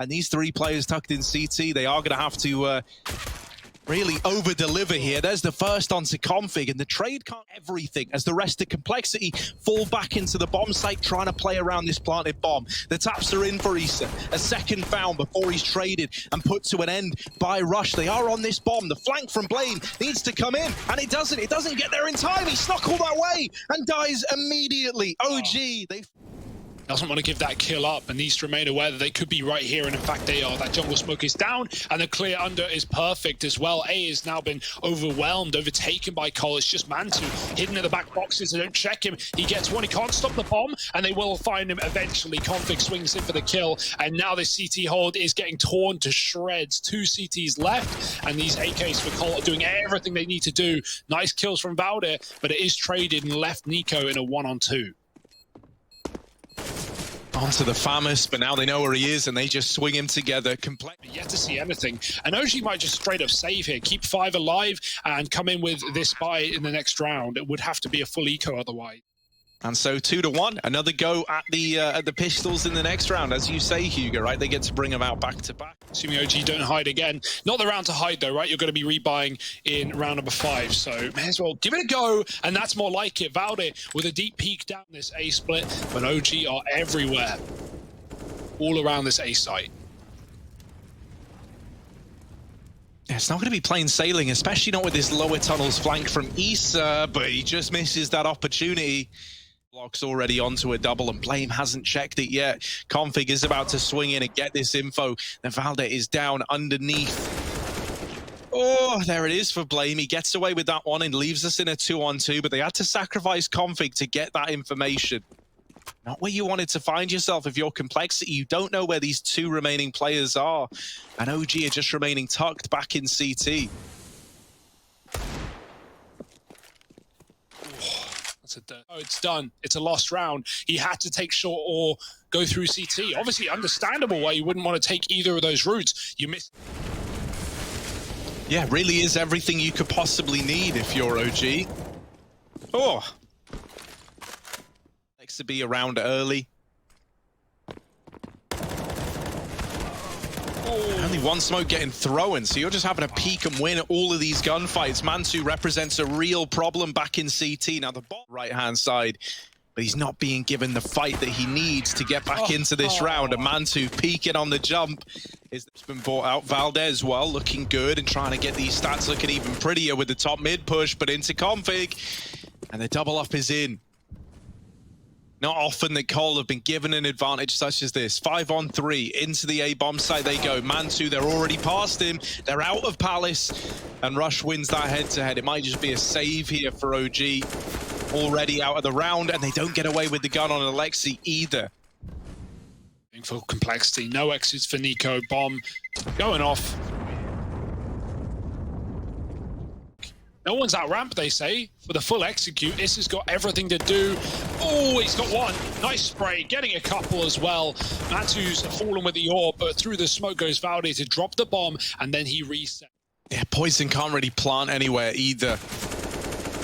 And these three players tucked in CT, they are going to have to really over-deliver here. There's the first onto Config, and the trade can't everything as the rest of Complexity fall back into the bomb site, trying to play around this planted bomb. The taps are in for Issa. A second found before he's traded and put to an end by Rush. They are on this bomb. The flank from Blame needs to come in, and it doesn't. It doesn't get there in time. He snuck all that way and dies immediately. OG, they doesn't want to give that kill up and needs to remain aware that they could be right here, and in fact they are. That jungle smoke is down and the clear under is perfect as well. A has now been overwhelmed, overtaken by Cole. It's just Mantu hidden in the back boxes. They don't check him. He gets one. He can't stop the bomb, and they will find him eventually. Config swings in for the kill, and now this CT hold is getting torn to shreds. 2 CTs left, and these AKs for Cole are doing everything they need to do. Nice kills from Valde, but it is traded and left Nico in a 1-on-2. onto the Famous, but now they know where he is and they just swing him together. Yet to see anything. And OG might just straight up save here, keep 5 alive and come in with this buy in the next round. It would have to be a full eco otherwise. And so 2-1, another go at the pistols in the next round, as you say, Hugo, right? They get to bring them out back to back. Assuming OG don't hide again. Not the round to hide though, right? You're going to be rebuying in round number 5, so may as well give it a go, and that's more like it. Valde with a deep peek down this A split, but OG are everywhere. All around this A site. It's not going to be plain sailing, especially not with this lower tunnels flank from Issa, but he just misses that opportunity. Blocks already onto a double, and Blame hasn't checked it yet. Config is about to swing in and get this info. Then Valde is down underneath. Oh, there it is for Blame. He gets away with that one and leaves us in a 2-on-2, but they had to sacrifice Config to get that information. Not where you wanted to find yourself if you're Complexity. You don't know where these 2 remaining players are. And OG are just remaining tucked back in CT. Oh, it's done. It's a lost round. He had to take short or go through CT. Obviously, understandable why you wouldn't want to take either of those routes. You missed. Yeah, really is everything you could possibly need if you're OG. Oh. Likes to be around early. Only one smoke getting thrown, so you're just having to peek and win all of these gunfights. Mantu represents a real problem back in CT. Now the bot right-hand side, but he's not being given the fight that he needs to get back into this round. And Mantu peeking on the jump. It's been bought out. Valdez, well, looking good and trying to get these stats looking even prettier with the top mid push, but into Config. And the double up is in. Not often that Cole have been given an advantage such as this. 5-on-3 into the A-bomb site they go. Mantu, they're already past him. They're out of Palace, and Rush wins that head-to-head. It might just be a save here for OG. Already out of the round, and they don't get away with the gun on Alexi either. For Complexity, no exits for Nico. Bomb going off. No one's out ramp, they say, for the full execute. Issa's got everything to do. Oh, he's got one. Nice spray, getting a couple as well. Mantu's fallen with the orb, but through the smoke goes Valde to drop the bomb, and then he reset. Yeah, Poison can't really plant anywhere either.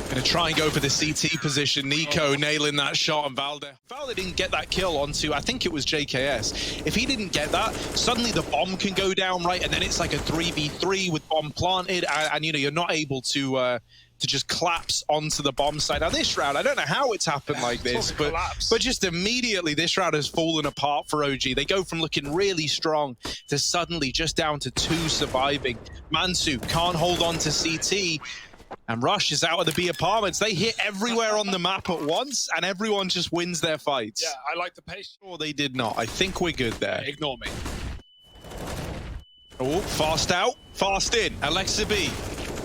Gonna try and go for the CT position. Nico nailing that shot, and Valde didn't get that kill onto, I think it was JKS. If he didn't get that, suddenly the bomb can go down, right? And then it's like a 3v3 with bomb planted, and you know, you're not able to just collapse onto the bomb site. Now this round, I don't know how it's happened like this, but just immediately this round has fallen apart for OG. They go from looking really strong to suddenly just down to 2 surviving. Mansu can't hold on to CT. And Rush is out of the B apartments. They hit everywhere on the map at once, and everyone just wins their fights. Yeah, I like the pace. Or they did not. I think we're good there. Ignore me. Oh, fast out, fast in. Alexa B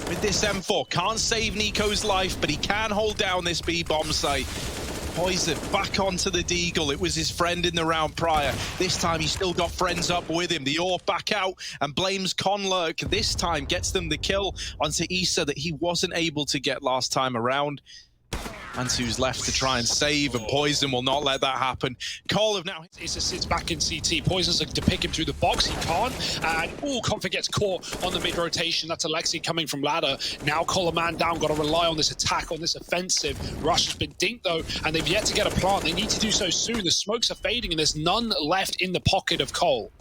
with this M4. Can't save Nico's life, but he can hold down this B bomb site. Poison back onto the Deagle. It was his friend in the round prior. This time he's still got friends up with him. The AWP back out and blames Conlurk. This time gets them the kill onto Issa that he wasn't able to get last time around. Mantu's left to try and save, and Poison will not let that happen. Cole have now... Issa sits back in CT. Poison's looking to pick him through the box. He can't. And, Config gets caught on the mid-rotation. That's Alexi coming from ladder. Now Cole a man down. Got to rely on this attack, on this offensive. Rush has been dinked, though, and they've yet to get a plant. They need to do so soon. The smokes are fading, and there's none left in the pocket of Cole.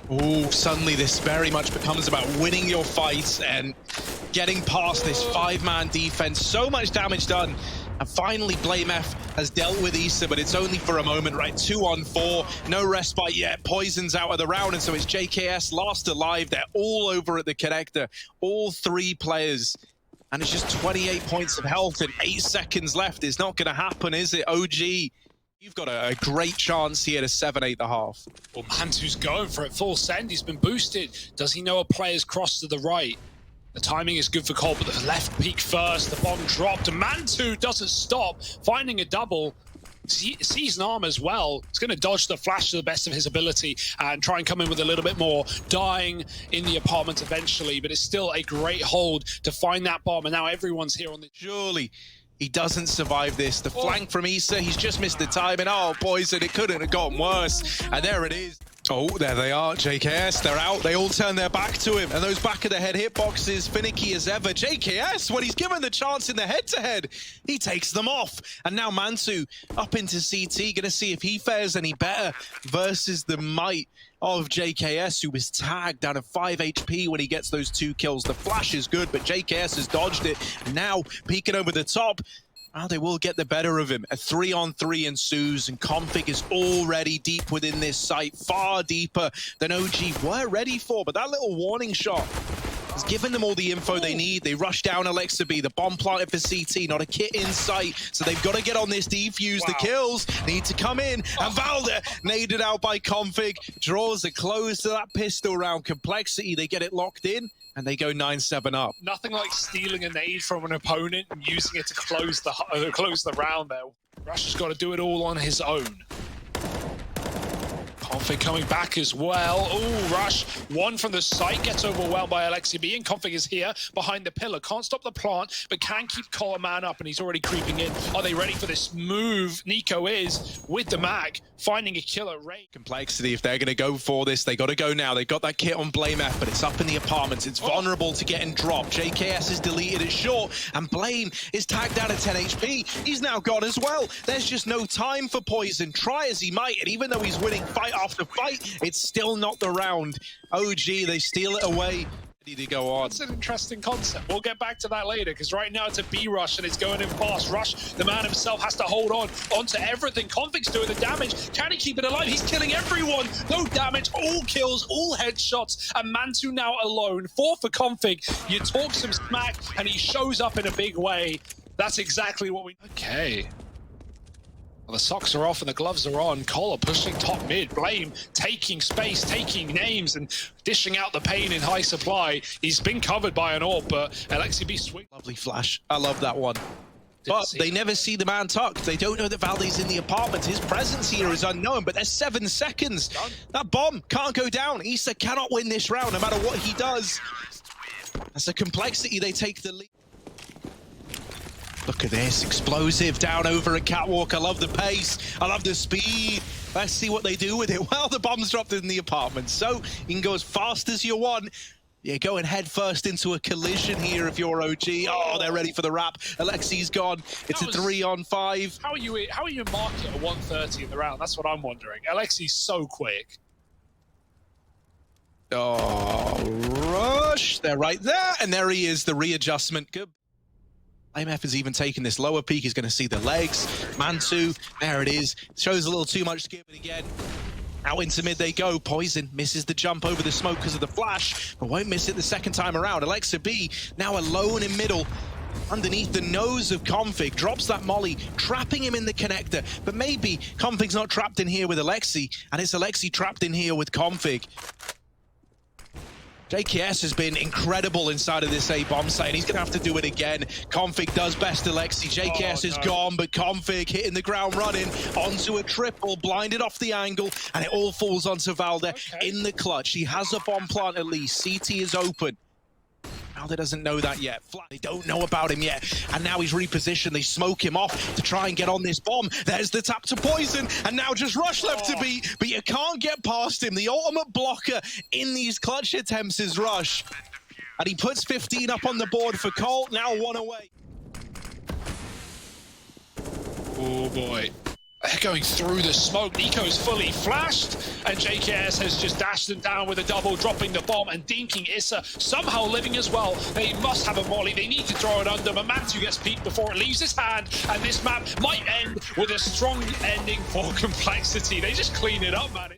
Oh, suddenly this very much becomes about winning your fights and getting past this five-man defense. So much damage done. And finally, BlameF has dealt with Issa, but it's only for a moment, right? 2-on-4, no respite yet. Poison's out of the round, and so it's JKS last alive. They're all over at the connector, all three players. And it's just 28 points of health and 8 seconds left. It's not going to happen, is it? OG, you've got a great chance here to 7-8 the half. Well, Mantu's going for it full send. He's been boosted. Does he know a player's crossed to the right? The timing is good for Cole, but the left peak first. The bomb dropped, and Mantu doesn't stop, finding a double. Sees an arm as well. He's going to dodge the flash to the best of his ability and try and come in with a little bit more, dying in the apartment eventually, but it's still a great hold to find that bomb, and now everyone's here on the... Surely he doesn't survive this. The flank from Issa, he's just missed the time, and oh, Poison, it couldn't have gotten worse. And there it is. Oh, there they are, JKS, they're out. They all turn their back to him, and those back of the head hitboxes, finicky as ever. JKS, when he's given the chance in the head-to-head, he takes them off. And now Mantu up into CT, gonna see if he fares any better versus the might of JKS, who was tagged down to 5 HP when he gets those 2 kills. The flash is good, but JKS has dodged it. Now, peeking over the top, well, they will get the better of him. A 3-on-3 ensues, and Config is already deep within this site, far deeper than OG were ready for. But that little warning shot has given them all the info they need. They rush down Alexa B, the bomb planted for CT, not a kit in sight. So they've got to get on this defuse. Wow. The kills need to come in. And Valde, naded out by Config, draws a close to that pistol round. Complexity, they get it locked in, and they go 9-7 up. Nothing like stealing a nade from an opponent and using it to close the round there. Rush has got to do it all on his own. Config coming back as well. Oh, Rush, one from the site, gets overwhelmed by Alexi B, and Config is here behind the pillar. Can't stop the plant, but can keep Cole a man up, and he's already creeping in. Are they ready for this move? Nico is with the mag, finding a killer. Ray. Complexity, if they're going to go for this, they got to go now. They got that kit on BlameF, but it's up in the apartments. It's vulnerable to getting dropped. JKS is deleted it short, and Blame is tagged down at 10 HP. He's now gone as well. There's just no time for Poison. Try as he might, and even though he's winning fight after fight, it's still not the round. OG, they steal it away. Ready to go on. That's an interesting concept. We'll get back to that later, because right now it's a B rush and it's going in fast. Rush, the man himself, has to hold on onto everything. Config's doing the damage. Can he keep it alive? He's killing everyone. No damage, all kills, all headshots, and Mantu now alone. 4 for Config. You talk some smack and he shows up in a big way. That's exactly what we... Okay. Well, the socks are off and the gloves are on. Collar pushing top mid. Blame taking space, taking names, and dishing out the pain in high supply. He's been covered by an AWP, but Alexi B swing. Lovely flash. I love that one. But they never see the man tucked. They don't know that Valde's in the apartment. His presence here is unknown, but there's 7 seconds. That bomb can't go down. Issa cannot win this round, no matter what he does. That's a Complexity. They take the lead. Look at this, explosive down over a catwalk. I love the pace, I love the speed. Let's see what they do with it. Well, the bomb's dropped in the apartment, so you can go as fast as you want. You're going head first into a collision here if you're OG. Oh, they're ready for the wrap. Alexi's gone. It's a 3-on-5. How are you marking at 130 in the round? That's what I'm wondering. Alexi's so quick. Oh, Rush. They're right there, and there he is, the readjustment. Good. IMF is even taking this lower peak. He's going to see the legs. Mantu, there it is. Shows a little too much to give it again. Out into mid they go. Poison misses the jump over the smoke because of the flash, but won't miss it the second time around. Alexa B now alone in middle, underneath the nose of Config. Drops that molly, trapping him in the connector. But maybe Config's not trapped in here with Alexi, and it's Alexi trapped in here with Config. JKS has been incredible inside of this A-bomb site, and he's going to have to do it again. Config does best Alexi. JKS is gone, but Config hitting the ground running onto a triple, blinded off the angle, and it all falls onto Valde in the clutch. He has a bomb plant at least. CT is open. Valde doesn't know that yet. They don't know about him yet. And now he's repositioned. They smoke him off to try and get on this bomb. There's the tap to Poison. And now just Rush left to beat. But you can't get past him. The ultimate blocker in these clutch attempts is Rush. And he puts 15 up on the board for Colt. Now 1 away. Oh, boy. They're going through the smoke. Nico's fully flashed, and JKS has just dashed them down with a double, dropping the bomb and dinking Issa, somehow living as well. They must have a molly. They need to throw it under. Mamantu gets peeked before it leaves his hand, and this map might end with a strong ending for Complexity. They just clean it up, man.